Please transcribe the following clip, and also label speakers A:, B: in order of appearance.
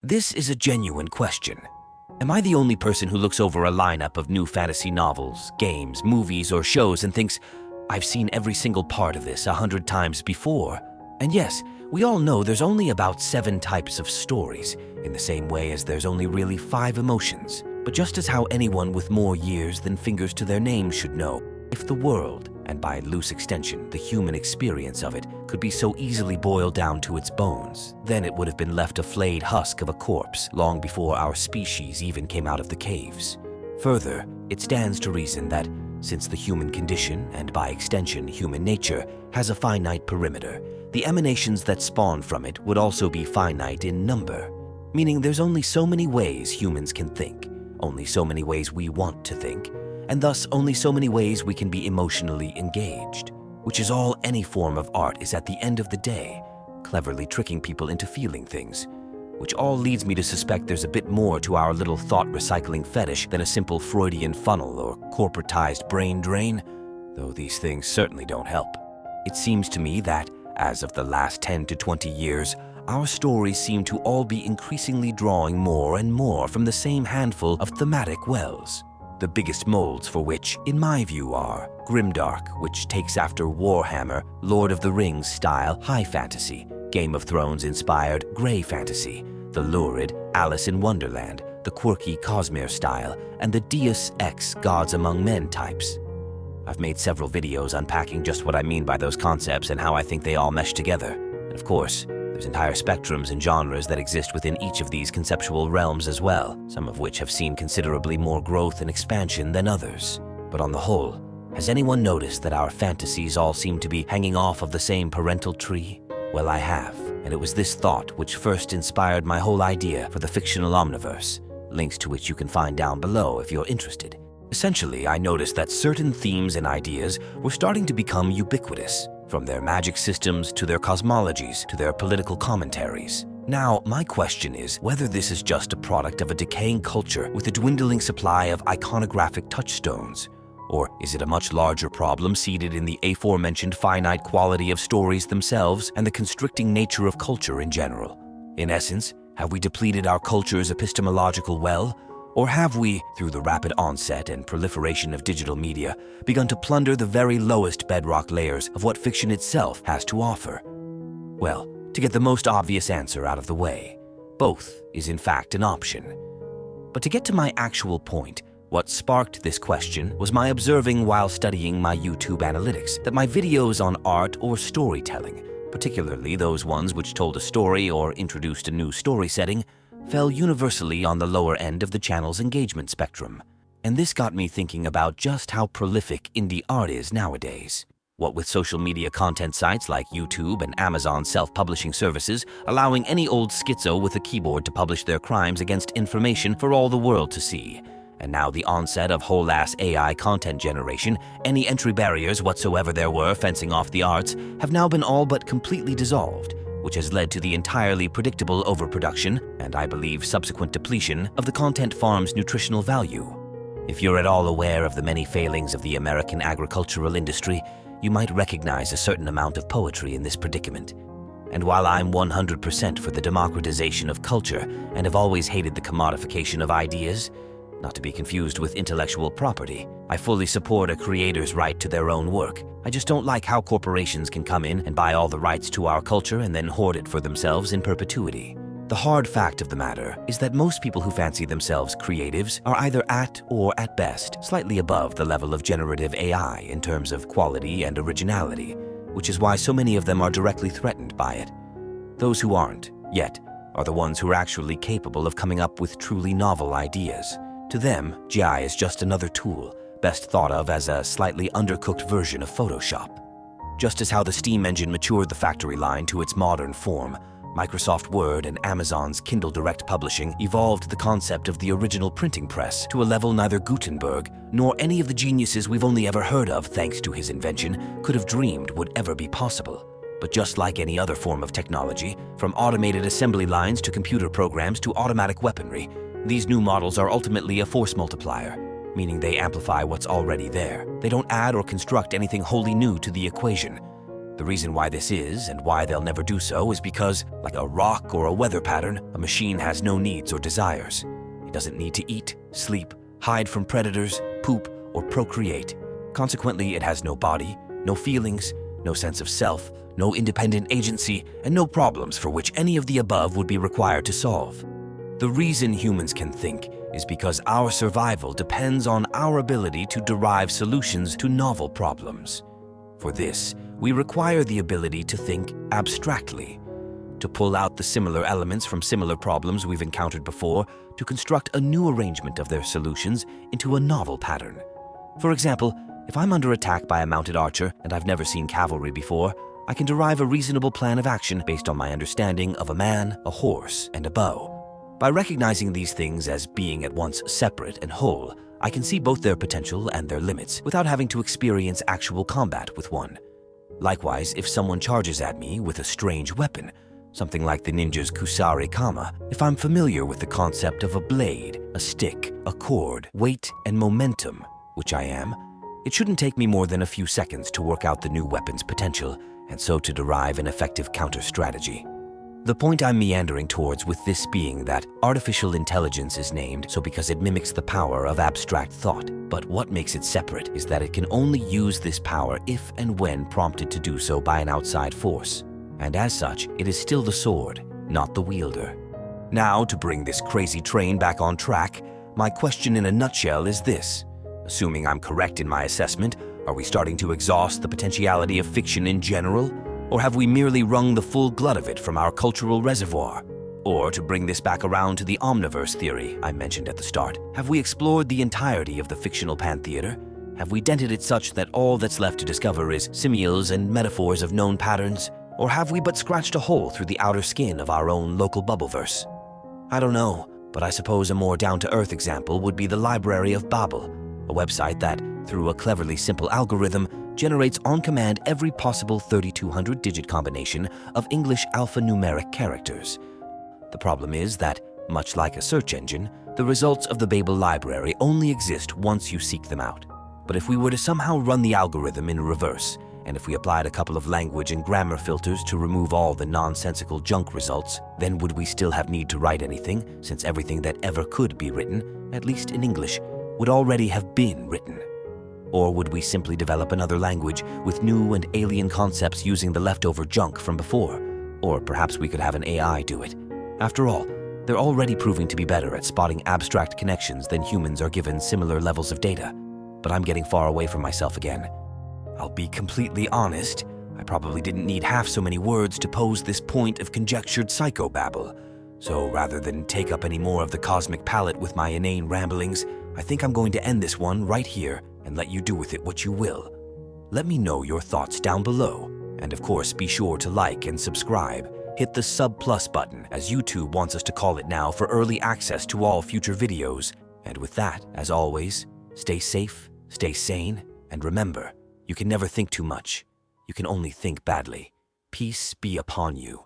A: This is a genuine question. Am I the only person who looks over a lineup of new fantasy novels, games, movies, or shows and thinks, I've seen every single part of this 100 times before? And yes, we all know there's only about 7 types of stories, in the same way as there's only really 5 emotions. But just as how anyone with more years than fingers to their name should know, if the world, and by loose extension, the human experience of it, could be so easily boiled down to its bones, then it would have been left a flayed husk of a corpse long before our species even came out of the caves. Further, it stands to reason that, since the human condition, and by extension human nature, has a finite perimeter, the emanations that spawn from it would also be finite in number, meaning there's only so many ways humans can think, only so many ways we want to think, and thus only so many ways we can be emotionally engaged, which is all any form of art is at the end of the day, cleverly tricking people into feeling things, which all leads me to suspect there's a bit more to our little thought recycling fetish than a simple Freudian funnel or corporatized brain drain, though these things certainly don't help. It seems to me that, as of the last 10 to 20 years, our stories seem to all be increasingly drawing more and more from the same handful of thematic wells, the biggest molds for which, in my view, are Grimdark, which takes after Warhammer, Lord of the Rings style high fantasy, Game of Thrones-inspired grey fantasy, the lurid Alice in Wonderland, the quirky Cosmere style, and the Deus Ex Gods Among Men types. I've made several videos unpacking just what I mean by those concepts and how I think they all mesh together. And of course, there's entire spectrums and genres that exist within each of these conceptual realms as well, some of which have seen considerably more growth and expansion than others. But on the whole, has anyone noticed that our fantasies all seem to be hanging off of the same parental tree? Well, I have, and it was this thought which first inspired my whole idea for the fictional Omniverse, links to which you can find down below if you're interested. Essentially, I noticed that certain themes and ideas were starting to become ubiquitous, from their magic systems to their cosmologies to their political commentaries. Now, my question is whether this is just a product of a decaying culture with a dwindling supply of iconographic touchstones, or is it a much larger problem seated in the aforementioned finite quality of stories themselves and the constricting nature of culture in general? In essence, have we depleted our culture's epistemological well? Or have we, through the rapid onset and proliferation of digital media, begun to plunder the very lowest bedrock layers of what fiction itself has to offer? Well, to get the most obvious answer out of the way, both is in fact an option. But to get to my actual point, what sparked this question was my observing while studying my YouTube analytics that my videos on art or storytelling, particularly those ones which told a story or introduced a new story setting, fell universally on the lower end of the channel's engagement spectrum. And this got me thinking about just how prolific indie art is nowadays. What with social media content sites like YouTube and Amazon self-publishing services allowing any old schizo with a keyboard to publish their crimes against information for all the world to see. And now the onset of whole-ass AI content generation, any entry barriers whatsoever there were fencing off the arts have now been all but completely dissolved, which has led to the entirely predictable overproduction, and I believe subsequent depletion, of the content farm's nutritional value. If you're at all aware of the many failings of the American agricultural industry, you might recognize a certain amount of poetry in this predicament. And while I'm 100% for the democratization of culture and have always hated the commodification of ideas, not to be confused with intellectual property, I fully support a creator's right to their own work. I just don't like how corporations can come in and buy all the rights to our culture and then hoard it for themselves in perpetuity. The hard fact of the matter is that most people who fancy themselves creatives are either at, or at best, slightly above the level of generative AI in terms of quality and originality, which is why so many of them are directly threatened by it. Those who aren't, yet, are the ones who are actually capable of coming up with truly novel ideas. To them, GI is just another tool, best thought of as a slightly undercooked version of Photoshop. Just as how the steam engine matured the factory line to its modern form, Microsoft Word and Amazon's Kindle Direct Publishing evolved the concept of the original printing press to a level neither Gutenberg nor any of the geniuses we've only ever heard of thanks to his invention could have dreamed would ever be possible. But just like any other form of technology, from automated assembly lines to computer programs to automatic weaponry, these new models are ultimately a force multiplier, meaning they amplify what's already there. They don't add or construct anything wholly new to the equation. The reason why this is, and why they'll never do so, is because, like a rock or a weather pattern, a machine has no needs or desires. It doesn't need to eat, sleep, hide from predators, poop, or procreate. Consequently, it has no body, no feelings, no sense of self, no independent agency, and no problems for which any of the above would be required to solve. The reason humans can think is because our survival depends on our ability to derive solutions to novel problems. For this, we require the ability to think abstractly, to pull out the similar elements from similar problems we've encountered before to construct a new arrangement of their solutions into a novel pattern. For example, if I'm under attack by a mounted archer and I've never seen cavalry before, I can derive a reasonable plan of action based on my understanding of a man, a horse, and a bow. By recognizing these things as being at once separate and whole, I can see both their potential and their limits without having to experience actual combat with one. Likewise, if someone charges at me with a strange weapon, something like the ninja's Kusari Kama, if I'm familiar with the concept of a blade, a stick, a cord, weight, and momentum, which I am, it shouldn't take me more than a few seconds to work out the new weapon's potential, and so to derive an effective counter-strategy. The point I'm meandering towards with this being that artificial intelligence is named so because it mimics the power of abstract thought, but what makes it separate is that it can only use this power if and when prompted to do so by an outside force, and as such, it is still the sword, not the wielder. Now, to bring this crazy train back on track, my question in a nutshell is this. Assuming I'm correct in my assessment, are we starting to exhaust the potentiality of fiction in general? Or have we merely wrung the full glut of it from our cultural reservoir? Or, to bring this back around to the omniverse theory I mentioned at the start, have we explored the entirety of the fictional pantheater? Have we dented it such that all that's left to discover is similes and metaphors of known patterns? Or have we but scratched a hole through the outer skin of our own local bubbleverse? I don't know, but I suppose a more down-to-earth example would be the Library of Babel, a website that, through a cleverly simple algorithm, generates on command every possible 3200-digit combination of English alphanumeric characters. The problem is that, much like a search engine, the results of the Babel library only exist once you seek them out. But if we were to somehow run the algorithm in reverse, and if we applied a couple of language and grammar filters to remove all the nonsensical junk results, then would we still have need to write anything, since everything that ever could be written, at least in English, would already have been written? Or would we simply develop another language with new and alien concepts using the leftover junk from before? Or perhaps we could have an AI do it. After all, they're already proving to be better at spotting abstract connections than humans are given similar levels of data. But I'm getting far away from myself again. I'll be completely honest, I probably didn't need half so many words to pose this point of conjectured psychobabble. So rather than take up any more of the cosmic palette with my inane ramblings, I think I'm going to end this one right here and let you do with it what you will. Let me know your thoughts down below, and of course be sure to like and subscribe. Hit the sub plus button, as YouTube wants us to call it now, for early access to all future videos. And with that, as always, stay safe, stay sane, and remember, you can never think too much. You can only think badly. Peace be upon you.